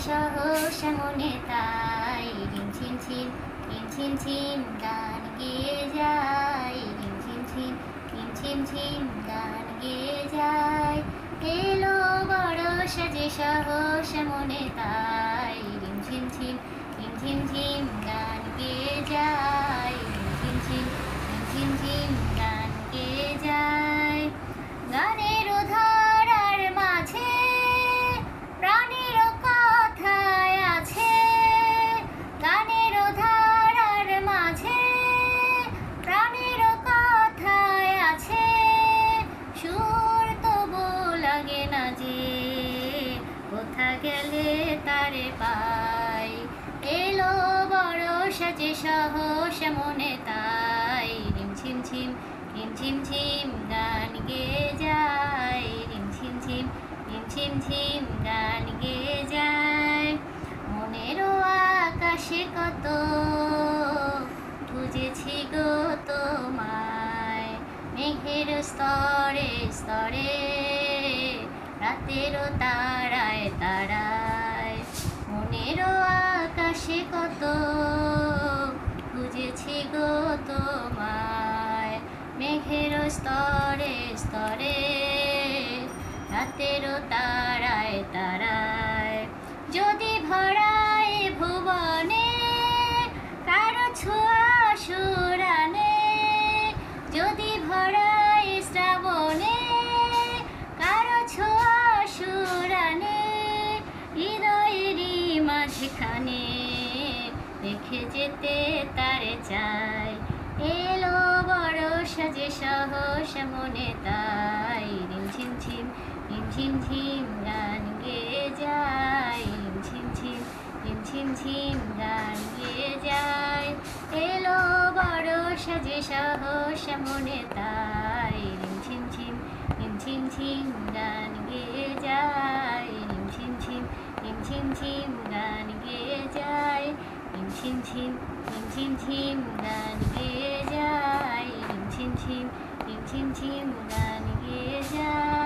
সাহস মনে তাই রিমঝিম ঝিম রিমঝিম ঝিম গান গেয়ে যায় রিমঝিম ঝিম রিমঝিম ঝিম গান গেয়ে যায় এলো বরষা যে সাহস মনে তাই রিমঝিম ঝিম রিমঝিম ঝিম গান গেয়ে যায় রিমঝিম ঝিম রিমঝিম ঝিম গান গেয়ে যায় গানের ধারার মাঝে প্রাণের কথায় আছে গানের ধারার মাঝে প্রাণের কথায় আছে সুর তবু লাগে না যে কোথা গেলে তারে পাই এলো বরষা যে সাহস মনে তাই রিমঝিম ঝিম রিমঝিম ঝিম গান গেয়ে যায় রিমঝিম ঝিম রিমঝিম ঝিম গান গেয়ে যায় মনেরও আকাশে কত খুঁজেছি গো তোমায় মেঘের স্তরে স্তরে রাতেরও তারায় তারায় মনেরও আকাশে কত খুঁজেছি গো তোমায় মেঘের স্তরে স্তরে রাতেরও তারায় তারায় যদি ভরায় ভুবনে কারো ছোঁয়া সুরানে যদি ভরায় শ্রাবণে কারো ছোঁয়া সুরানে হৃদয়েরই মাঝখানে রেখে যেতে তারে চাই এলো বরষা যে সাহস মনে তাই রিমঝিম ঝিম রিমঝিম ঝিম গান গেয়ে যায় রিমঝিম ঝিম রিমঝিম ঝিম গান গেয়ে যায় এলো বরষা যে সাহস মনে তাই রিমঝিম ঝিম রিমঝিম ঝিম গান গেয়ে যায় রিমঝিম ঝিম রিমঝিম ঝিম গান গেয়ে যায় রিমঝিম ঝিম রিমঝিম ঝিম গান গেয়ে যায় রিমঝিম ঝিম রিমঝিম ঝিম গান গেয়ে যায়।